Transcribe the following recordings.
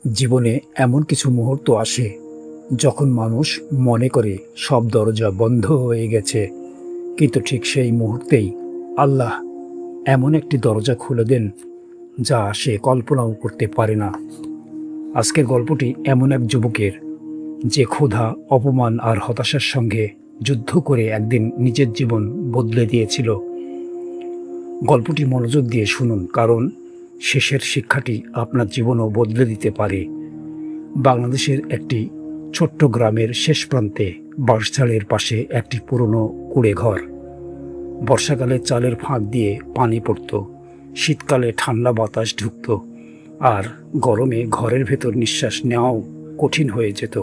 জীবনে এমন কিছু মুহূর্ত আসে যখন মানুষ মনে করে সব দরজা বন্ধ হয়ে গেছে, কিন্তু ঠিক সেই মুহূর্তেই আল্লাহ এমন একটি দরজা খুলে দেন যা সে কল্পনাও করতে পারে না। আজকের গল্পটি এমন এক যুবকের, যে ক্ষুধা, অপমান আর হতাশার সঙ্গে যুদ্ধ করে একদিন নিজের জীবন বদলে দিয়েছিল। গল্পটি মনোযোগ দিয়ে শুনুন, কারণ শেষের শিক্ষাটি আপনার জীবনও বদলে দিতে পারে। বাংলাদেশের একটি ছোট্ট গ্রামের শেষ প্রান্তে বাঁশঝাড়ের পাশে একটি পুরনো কুঁড়ে ঘর। বর্ষাকালে চালের ফাঁক দিয়ে পানি পড়ত, শীতকালে ঠান্ডা বাতাস ঢুকত, আর গরমে ঘরের ভেতর নিঃশ্বাস নেওয়াও কঠিন হয়ে যেত।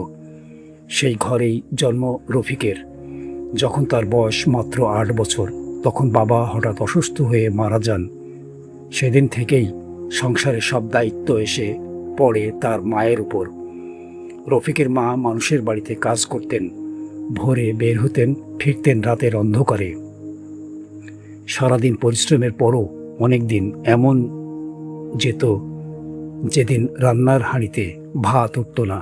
সেই ঘরেই জন্ম রফিকের। যখন তার বয়স মাত্র ৮ বছর, তখন বাবা হঠাৎ অসুস্থ হয়ে মারা যান। সেদিন থেকেই সংসারের সব দায়িত্ব এসে পড়ে তার মায়ের উপর। রফিকের মা মানুষের বাড়িতে কাজ করতেন, ভোরে বের হতেন, ফিরতেন রাতের অন্ধকারে। সারাদিন পরিশ্রমের পরও অনেক দিন এমন যেত যেদিন রান্নার হাঁড়িতে ভাত উঠত না।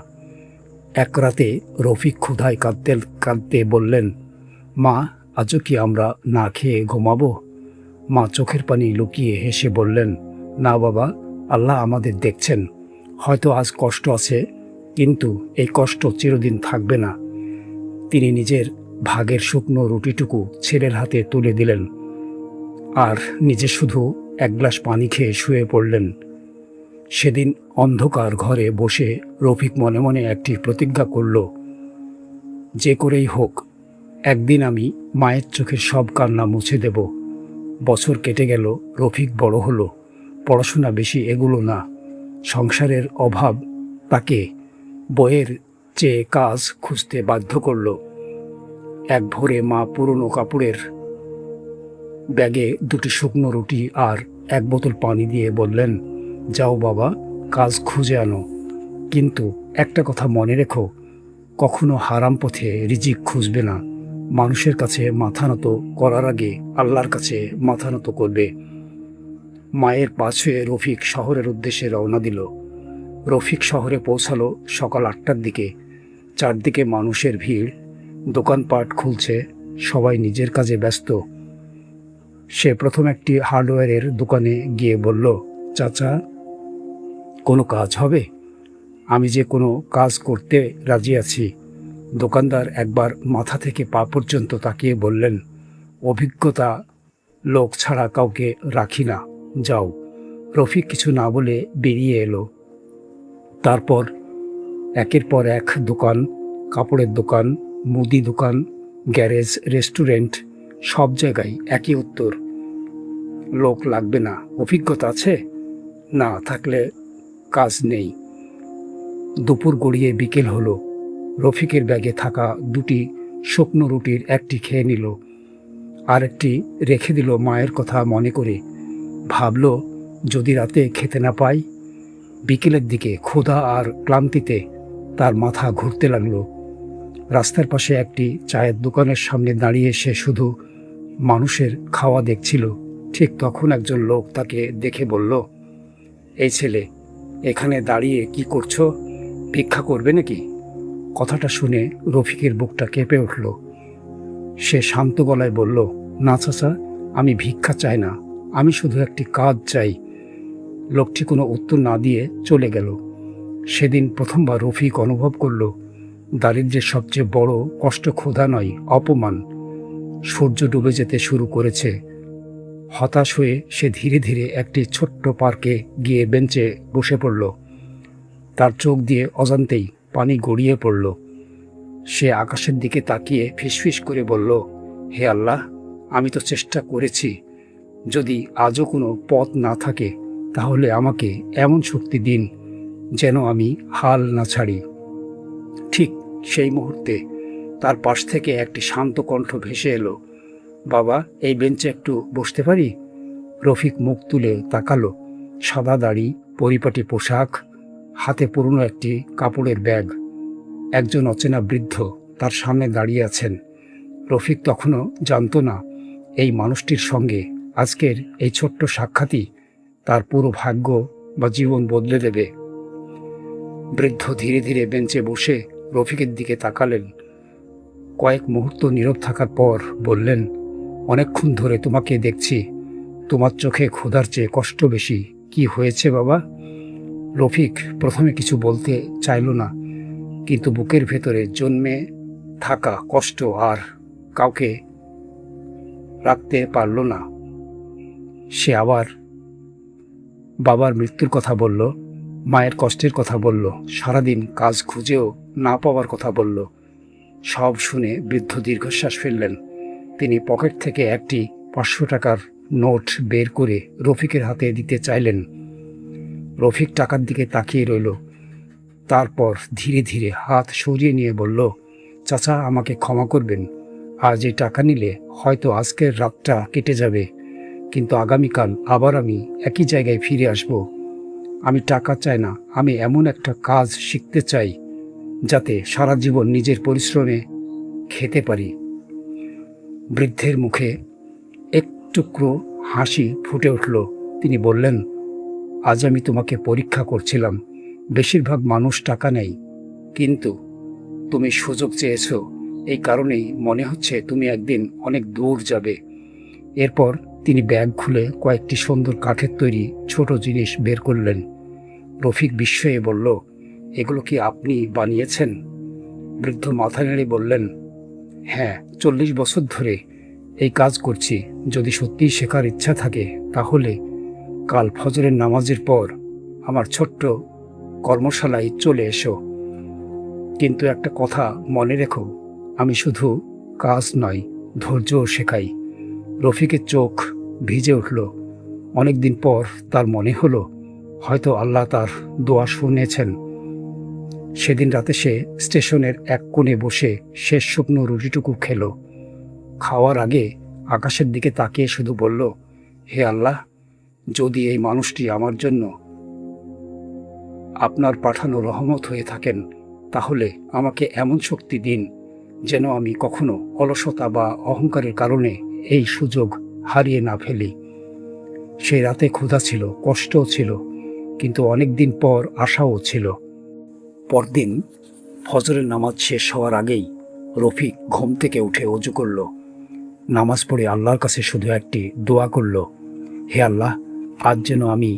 এক রাতে রফিক ক্ষুধায় কাঁদতে কাঁদতে বললেন, মা, আজও কি আমরা না খেয়ে ঘুমাবো? মা চোখের পানি লুকিয়ে হেসে বললেন, না বাবা, আল্লাহ আমাদের দেখছেন। হয়তো আজ কষ্ট আছে, কিন্তু এই কষ্ট চিরদিন থাকবে না। তিনি নিজের ভাগের শুকনো রুটিটুকু ছেলের হাতে তুলে দিলেন, আর নিজে শুধু এক গ্লাস পানি খেয়ে শুয়ে পড়লেন। সেদিন অন্ধকার ঘরে বসে রফিক মনে মনে একটি প্রতিজ্ঞা করল, যে করেই হোক একদিন আমি মায়ের চোখের সব কান্না মুছে দেব। বছর কেটে গেল, রফিক বড় হলো, পড়াশোনা বেশি এগুলো না। সংসারের অভাব তাকে বইয়ের চেয়ে কাজ খুঁজতে বাধ্য করল। এক ভোরে মা পুরনো কাপড়ের ব্যাগে 2টি শুকনো রুটি আর 1 বোতল পানি দিয়ে বললেন, যাও বাবা, কাজ খুঁজে আনো। কিন্তু একটা কথা মনে রেখো, কখনো হারাম পথে রিজিক খুঁজবে না। মানুষের কাছে মাথা নত করার আগে আল্লাহর কাছে মাথা নত করবে। মায়ের পা ছুঁয়ে রফিক শহরের উদ্দেশ্যে রওনা দিল। রফিক শহরে পৌঁছালো সকাল 8টার দিকে। চারদিকে মানুষের ভিড়, দোকানপাট খুলছে, সবাই নিজের কাজে ব্যস্ত। সে প্রথম একটি হার্ডওয়্যারের দোকানে গিয়ে বলল, চাচা, কোনো কাজ হবে? আমি যে কোনো কাজ করতে রাজি আছি। দোকানদার একবার মাথা থেকে পা পর্যন্ত তাকিয়ে বললেন, অভিজ্ঞতা লোক ছাড়া কাউকে রাখি না, যাও। রফিক কিছু না বলে বেরিয়ে এলো। তারপর একের পর এক দোকান, কাপড়ের দোকান, মুদি দোকান, গ্যারেজ, রেস্টুরেন্ট, সব জায়গায় একই উত্তর, লোক লাগবে না। অভিজ্ঞতা আছে? না থাকলে কাজ নেই। দুপুর গড়িয়ে বিকেল হলো। রফিকের ব্যাগে থাকা 2টি শুকনো রুটির একটি খেয়ে নিল, আরেকটি রেখে দিল মায়ের কথা মনে করে। ভাবল, যদি রাতে খেতে না পাই। বিকেলের দিকে ক্ষুধা আর ক্লান্তিতে তার মাথা ঘুরতে লাগলো। রাস্তার পাশে একটি চায়ের দোকানের সামনে দাঁড়িয়ে সে শুধু মানুষের খাওয়া দেখছিল। ঠিক তখন একজন লোক তাকে দেখে বলল, এই ছেলে, এখানে দাঁড়িয়ে কি করছো? ভিক্ষা করবে নাকি? কথাটা শুনে রফিকের বুকটা কেঁপে উঠল। সে শান্ত গলায় বলল, না চাচা, আমি ভিক্ষা চাই না, আমি শুধু একটি কাজ চাই। লোকটি কোনো উত্তর না দিয়ে চলে গেল। সেদিন প্রথমবার রফিক অনুভব করল, দারিদ্র্যের সবচেয়ে বড় কষ্ট ক্ষুধা নয়, অপমান। সূর্য ডুবে যেতে শুরু করেছে। হতাশ হয়ে সে ধীরে ধীরে একটি ছোট্ট পার্কে গিয়ে বেঞ্চে বসে পড়ল। তার চোখ দিয়ে অজান্তেই পানি গড়িয়ে পড়ল। সে আকাশের দিকে তাকিয়ে ফিসফিস করে বলল, হে আল্লাহ, আমি তো চেষ্টা করেছি। যদি আজও কোনো পথ না থাকে, তাহলে আমাকে এমন শক্তি দিন যেন আমি হাল না ছাড়ি। ঠিক সেই মুহূর্তে তার পাশ থেকে একটি শান্ত কণ্ঠ ভেসে এলো, বাবা, এই বেঞ্চে একটু বসতে পারি? রফিক মুখ তুলে তাকালো। সাদা দাড়ি, পরিপাটি পোশাক, হাতে পুরনো একটি কাপড়ের ব্যাগ। একজন অচেনা বৃদ্ধ তার সামনে দাঁড়িয়ে আছেন। রফিক তখনও জানত না এই মানুষটির সঙ্গে আজকের এই ছোট্ট সাক্ষাৎই তার পুরো ভাগ্য বা জীবন বদলে দেবে। বৃদ্ধ ধীরে ধীরে বেঞ্চে বসে রফিকের দিকে তাকালেন। কয়েক মুহূর্ত নীরব থাকার পর বললেন, অনেকক্ষণ ধরে তোমাকে দেখছি, তোমার চোখে ক্ষুধার চেয়ে কষ্ট বেশি, কি হয়েছে বাবা? রফিক প্রথমে কিছু বলতে চাইল না, কিন্তু বুকের ভেতরে জন্মে থাকা কষ্ট আর কাউকে রাখতে পারল না। সে আবার বাবার মৃত্যুর কথা বলল, মায়ের কষ্টের কথা বলল, সারাদিন কাজ খুঁজেও না পাওয়ার কথা বলল। সব শুনে বৃদ্ধ দীর্ঘশ্বাস ফেললেন। তিনি পকেট থেকে একটি 500 টাকার নোট বের করে রফিকের হাতে দিতে চাইলেন। রফিক টাকার দিকে তাকিয়ে রইল, তারপর ধীরে ধীরে হাত সরিয়ে নিয়ে বলল, চাচা, আমাকে ক্ষমা করবেন। আজ এই টাকা নিলে হয়তো আজকের রাতটা কেটে যাবে, কিন্তু আগামীকাল আবার আমি একই জায়গায় ফিরে আসব। আমি টাকা চাই না, আমি এমন একটা কাজ শিখতে চাই যাতে সারা জীবন নিজের পরিশ্রমে খেতে পারি। বৃদ্ধের মুখে এক টুকরো হাসি ফুটে উঠল। তিনি বললেন, আজ আমি তোমাকে পরীক্ষা করছিলাম। বেশিরভাগ মানুষ টাকা নেই, কিন্তু তুমি সুযোগ চেয়েছো, এই কারণেই মনে হচ্ছে তুমি একদিন অনেক দূর যাবে। এরপর তিনি ব্যাগ খুলে কয়েকটি সুন্দর কাঠের তৈরি ছোট জিনিস বের করলেন। রফিক বিস্ময়ে বলল, এগুলো কি আপনি বানিয়েছেন? বৃদ্ধ মাথা নেড়ে বললেন, হ্যাঁ, 40 বছর ধরে এই কাজ করছি। যদি সত্যিই শেখার ইচ্ছা থাকে তাহলে কাল ফজরের নামাজের পর আমার ছোট্ট কর্মশালায় চলে এসো। কিন্তু একটা কথা মনে রেখো, আমি শুধু কাজ নয়, ধৈর্যও শেখাই। রফিকের চোখ ভিজে উঠল। অনেকদিন পর তার মনে হলো হয়তো আল্লাহ তার দোয়া শুনেছেন। সেদিন রাতে সে স্টেশনের এক কোণে বসে শেষ শুকনো রুটিটুকু খেল। খাওয়ার আগে আকাশের দিকে তাকিয়ে শুধু বলল, হে আল্লাহ, যদি এই মানুষটি আমার জন্য আপনার পাঠানো রহমত হয়ে থাকেন, তাহলে আমাকে এমন শক্তি দিন যেন আমি কখনো অলসতা বা অহংকারের কারণে এই সুযোগ হারিয়ে না ফেলি। সেই রাতে ক্ষুধা ছিল, কষ্টও ছিল, কিন্তু অনেক দিন পর আশাও ছিল। পরদিন ফজরের নামাজ শেষ হওয়ার আগেই রফিক ঘুম থেকে উঠে অজু করল। নামাজ পড়ে আল্লাহর কাছে শুধু একটি দোয়া করল, হে আল্লাহ, আজ যেন আমি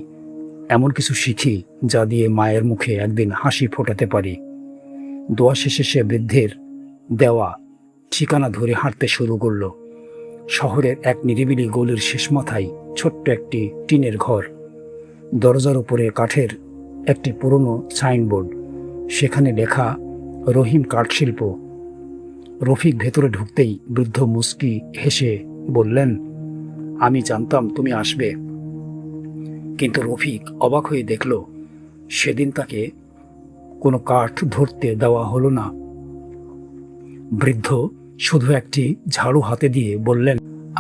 এমন কিছু শিখি যা দিয়ে মায়ের মুখে একদিন হাসি ফোটাতে পারি। দোয়া শেষে সে বৃদ্ধের দেওয়া ঠিকানা ধরে হাঁটতে শুরু করল। শহরের এক নিরিবিলি গলির শেষ মাথায় ছোট্ট একটি টিনের ঘর। দরজার উপরে কাঠের একটি পুরনো সাইনবোর্ড, সেখানে লেখা রহিম কাঠশিল্প। রফিক ভেতরে ঢুকতেই বৃদ্ধ মুস্কি হেসে বললেন, আমি জানতাম তুমি আসবে। কিন্তু রফিক অবাক হয়ে দেখল, সেদিন তাকে কোনো কাঠ ধরতে দেওয়া হলো না। বৃদ্ধ শুধু একটি ঝাড়ু হাতে দিয়ে বললেন,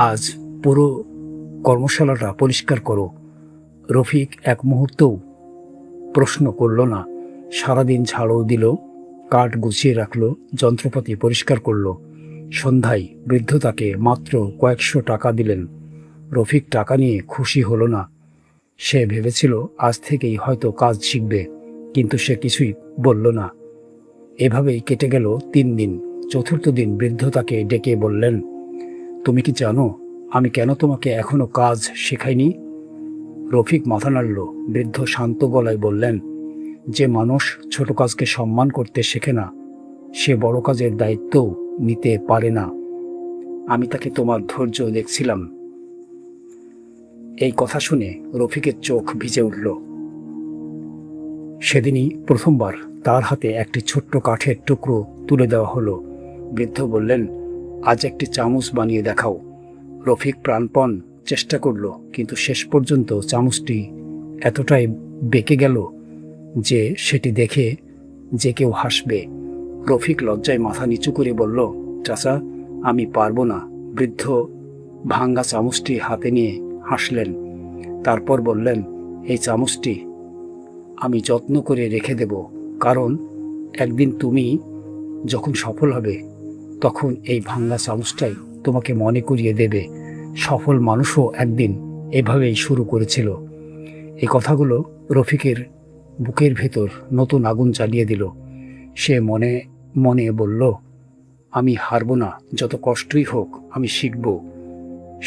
আজ পুরো কর্মশালাটা পরিষ্কার করো। রফিক এক মুহূর্তও প্রশ্ন করল না। সারাদিন ঝাড়ু দিল, কাঠ গুছিয়ে রাখল, যন্ত্রপাতি পরিষ্কার করল। সন্ধ্যায় বৃদ্ধ তাকে মাত্র কয়েকশো টাকা দিলেন। রফিক টাকা নিয়ে খুশি হলো না। সে ভেবেছিল আজ থেকেই হয়তো কাজ শিখবে, কিন্তু সে কিছুই বলল না। এভাবেই কেটে গেল 3 দিন। চতুর্থ দিন বৃদ্ধ তাকে ডেকে বললেন, তুমি কি জানো আমি কেন তোমাকে এখনো কাজ শেখাইনি? রফিক মাথা নাড়ল। বৃদ্ধ শান্ত গলায় বললেন, যে মানুষ ছোট কাজকে সম্মান করতে শেখে না, সে বড় কাজের দায়িত্বও নিতে পারে না। আমি তাকে তোমার ধৈর্য দেখছিলাম। এই কথা শুনে রফিকের চোখ ভিজে উঠল। সেদিনই প্রথমবার তার হাতে একটি ছোট্ট কাঠের টুকরো তুলে দেওয়া হলো। বৃদ্ধ বললেন, আজ একটি চামচ বানিয়ে দেখাও। রফিক প্রাণপণ চেষ্টা করল, কিন্তু শেষ পর্যন্ত চামচটি এতটাই বেঁকে গেল যে সেটি দেখে যে কেউ হাসবে। রফিক লজ্জায় মাথা নিচু করে বলল, চাচা, আমি পারবো না। বৃদ্ধ ভাঙ্গা চামচটি হাতে নিয়ে হাসলেন। তারপর বললেন, এই চামচটি আমি যত্ন করে রেখে দেব, কারণ একদিন তুমি যখন সফল হবে তখন এই ভাঙ্গা চামচটাই তোমাকে মনে করিয়ে দেবে সফল মানুষও একদিন এভাবেই শুরু করেছিল। এই কথাগুলো রফিকের বুকের ভেতর নতুন আগুন জ্বালিয়ে দিল। সে মনে মনে বলল, আমি হারব না, যত কষ্টই হোক আমি শিখব।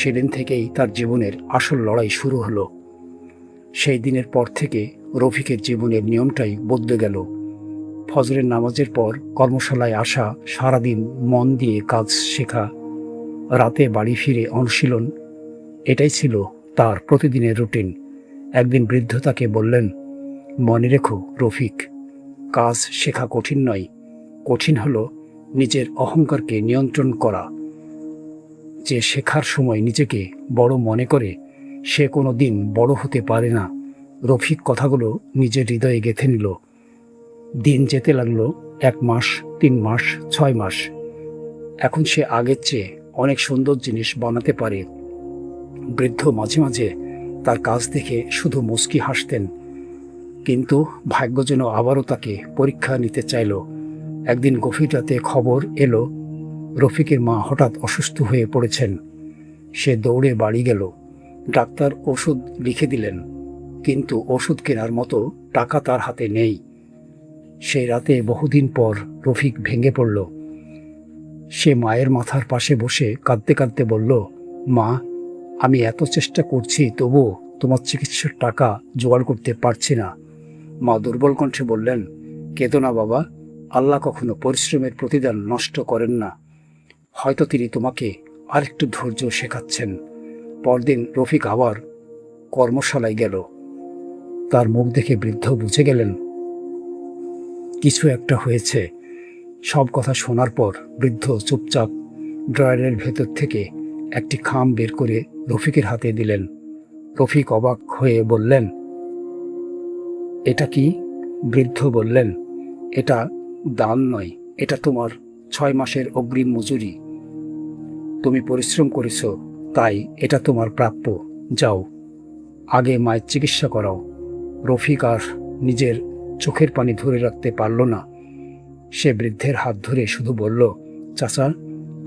সেদিন থেকেই তার জীবনের আসল লড়াই শুরু হলো। সেই দিনের পর থেকে রফিকের জীবনের নিয়মটাই বদলে গেল। ফজরের নামাজের পর কর্মশালায় আসা, সারাদিন মন দিয়ে কাজ শেখা, রাতে বাড়ি ফিরে অনুশীলন, এটাই ছিল তার প্রতিদিনের রুটিন। একদিন বৃদ্ধ তাকে বললেন, মনে রেখো রফিক, কাজ শেখা কঠিন নয়, কঠিন হলো নিজের অহংকারকে নিয়ন্ত্রণ করা। যে শেখার সময় নিজেকে বড় মনে করে সে কোনো দিন বড় হতে পারে না। রফিক কথাগুলো নিজের হৃদয়ে গেঁথে নিল। দিন যেতে লাগলো, 1 মাস, 3 মাস, 6 মাস। এখন সে আগের চেয়ে অনেক সুন্দর জিনিস বানাতে পারে। বৃদ্ধ মাঝে মাঝে তার কাজ দেখে শুধু মুচকি হাসতেন, কিন্তু ভাগ্য যেন আবারও তাকে পরীক্ষা নিতে চাইল। একদিন গভীর রাতে খবর এলো, রফিকের মা হঠাৎ অসুস্থ হয়ে পড়েছেন। সে দৌড়ে বাড়ি গেল। ডাক্তার ওষুধ লিখে দিলেন, কিন্তু ওষুধ কেনার মতো টাকা তার হাতে নেই। সেই রাতে বহুদিন পর রফিক ভেঙে পড়ল। সে মায়ের মাথার পাশে বসে কাঁদতে কাঁদতে বলল, মা, আমি এত চেষ্টা করছি, তবুও তোমার চিকিৎসার টাকা জোগাড় করতে পারছি না। মা দুর্বল কণ্ঠে বললেন, কেঁদো না বাবা, আল্লাহ কখনো পরিশ্রমের প্রতিদান নষ্ট করেন না। হয়তো তিনি তোমাকে আরেকটু ধৈর্য শেখাচ্ছেন। পরদিন রফিক আবার কর্মশালায় গেল। তার মুখ দেখে বৃদ্ধ বুঝে গেলেন কিছু একটা হয়েছে। সব কথা শোনার পর বৃদ্ধ চুপচাপ ড্রয়ারের ভেতর থেকে একটি খাম বের করে রফিকের হাতে দিলেন। রফিক অবাক হয়ে বললেন, এটা কি? বৃদ্ধ বললেন, এটা দান নয়, এটা তোমার 6 মাসের অগ্রিম মজুরি। তুমি পরিশ্রম করেছ, তাই এটা তোমার প্রাপ্য। যাও, আগে মায়ের চিকিৎসা করাও। রফিক আর নিজের চোখের পানি ধরে রাখতে পারল না। সে বৃদ্ধের হাত ধরে শুধু বলল, চাচা,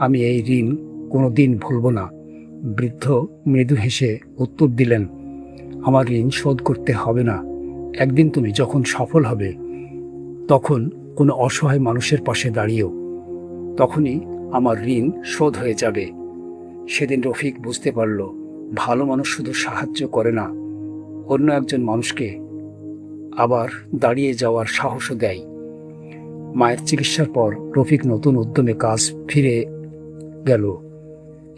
আমি এই ঋণ কোনো দিন ভুলব না। বৃদ্ধ মৃদু হেসে উত্তর দিলেন, আমার ঋণ শোধ করতে হবে না। একদিন তুমি যখন সফল হবে, তখন কোনো অসহায় মানুষের পাশে দাঁড়িয়েও, তখনই আমার ঋণ শোধ হয়ে যাবে। সেদিন রফিক বুঝতে পারল, ভালো মানুষ শুধু সাহায্য করে না, অন্য একজন মানুষকে আবার দাঁড়িয়ে যাওয়ার সাহসও দেয়। মায়ের চিকিৎসার পর রফিক নতুন উদ্যমে কাজ ফিরে গেল।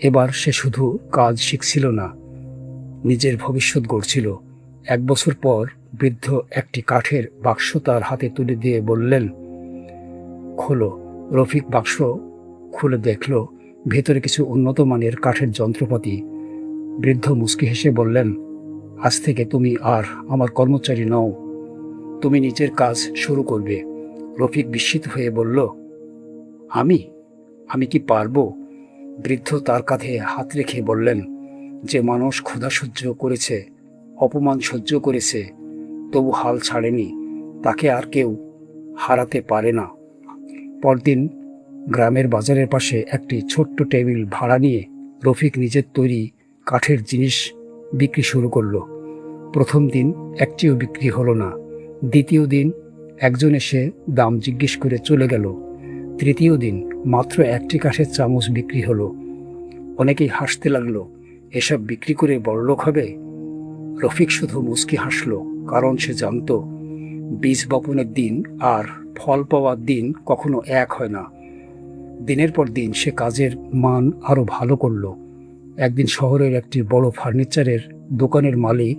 এবার সে শুধু কাজ শিখছিল না, নিজের ভবিষ্যৎ গড়ছিল। 1 বছর পর বৃদ্ধ একটি কাঠের বাক্স তার হাতে তুলে দিয়ে বললেন, খোলো। রফিক বাক্স খুলে দেখল ভেতরে কিছু উন্নত মানের কাঠের যন্ত্রপাতি। বৃদ্ধ মুচকি হেসে বললেন, আজ থেকে তুমি আর আমার কর্মচারী নও, তুমি নিজের কাজ শুরু করবে। রফিক বিস্মিত হয়ে বলল, আমি আমি কি পারবো? বৃদ্ধ তার কাঁধে হাত রেখে বললেন, যে মানুষ ক্ষুধা সহ্য করেছে, অপমান সহ্য করেছে, তবু হাল ছাড়েনি, তাকে আর কেউ হারাতে পারে না। পরদিন গ্রামের বাজারের পাশে একটি ছোট্ট টেবিল ভাড়া নিয়ে রফিক নিজের তৈরি কাঠের জিনিস বিক্রি শুরু করলো। প্রথম দিন একটিও বিক্রি হলো না। দ্বিতীয় দিন একজন এসে দাম জিজ্ঞেস করে চলে গেল। তৃতীয় দিন মাত্র একটি কাঠের চামচ বিক্রি হলো। অনেকেই হাসতে লাগলো, এসব বিক্রি করে বড়লোক হবে। রফিক শুধু মুচকি হাসল, কারণ সে জানত বীজ বপনের দিন আর ফল পাওয়ার দিন কখনো এক হয় না। দিনের পর দিন সে কাজের মান আরো ভালো করল। একদিন শহরের একটি বড় ফার্নিচারের দোকানের মালিক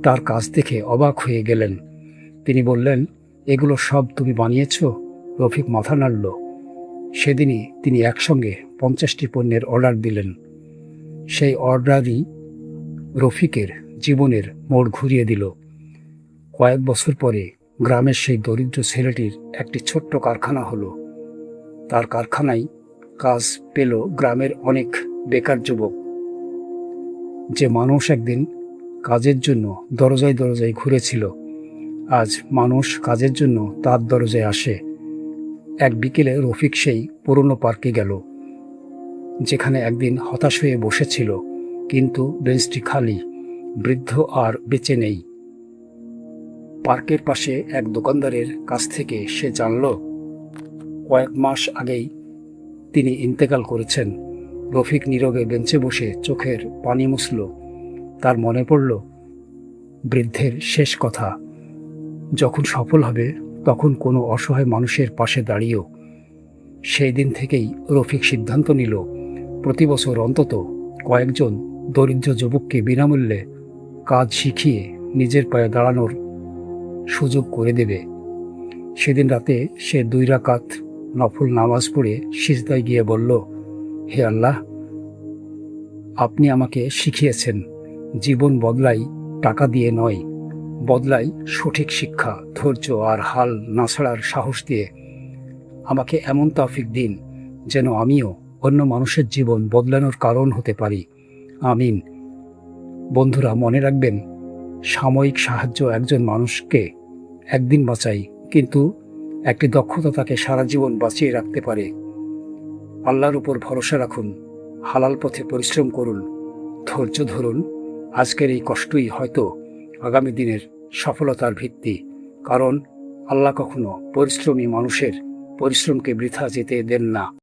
তার কাজ দেখে অবাক হয়ে গেলেন। তিনি বললেন, এগুলো সব তুমি বানিয়েছ? রফিক মাথা নাড়ল। সেদিনই তিনি একসঙ্গে 50টি পণ্যের অর্ডার দিলেন। সেই অর্ডারই রফিকের জীবনের মোড় ঘুরিয়ে দিল। কয়েক বছর পরে গ্রামের সেই দরিদ্র ছেলেটির একটি ছোট্ট কারখানা হলো। তার কারখানায় কাজ পেল গ্রামের অনেক বেকার যুবক। যে মানুষ একদিন কাজের জন্য দরজায় দরজায় ঘুরেছিল, আজ মানুষ কাজের জন্য তার দরজায় আসে। এক বিকেলে রফিক সেই পুরনো পার্কে গেল, যেখানে একদিন হতাশ হয়ে বসেছিল, কিন্তু বেঞ্চটি খালি। বৃদ্ধ আর বেঁচে নেই। পার্কের পাশে এক দোকানদারের কাছ থেকে সে জানল কয়েক মাস আগেই তিনি ইন্তেকাল করেছেন। রফিক নীরবে বেঞ্চে বসে চোখের পানি মুছল। তার মনে পড়ল বৃদ্ধের শেষ কথা, যখন সফল হবে তখন কোনো অসহায় মানুষের পাশে দাঁড়িয়েও। সেই দিন থেকেই রফিক সিদ্ধান্ত নিল প্রতি বছর অন্তত কয়েকজন দরিদ্র যুবককে বিনামূল্যে কাজ শিখিয়ে নিজের পায়ে দাঁড়ানোর সুযোগ করে দেবে। সেদিন রাতে সে 2 রাকাত নফল নামাজ পড়ে সিজদায় গিয়ে বলল, হে আল্লাহ, আপনি আমাকে শিখিয়েছেন জীবন বদলাই টাকা দিয়ে নয়, বদলাই সঠিক শিক্ষা, ধৈর্য আর হাল না ছাড়ার সাহস দিয়ে। আমাকে এমন তৌফিক দিন যেন আমিও অন্য মানুষের জীবন বদলানোর কারণ হতে পারি। আমিন। বন্ধুরা, মনে রাখবেন, সাময়িক সাহায্য একজন মানুষকে একদিন বাঁচায়, কিন্তু একটি দক্ষতা তাকে সারা জীবন বাঁচিয়ে রাখতে পারে। আল্লাহর উপর ভরসা রাখুন, হালাল পথে পরিশ্রম করুন, ধৈর্য ধরুন। আজকের এই কষ্টই হয়তো আগামী দিনের সফলতার ভিত্তি, কারণ আল্লাহ কখনো পরিশ্রমী মানুষের পরিশ্রমকে বৃথা যেতে দেন না।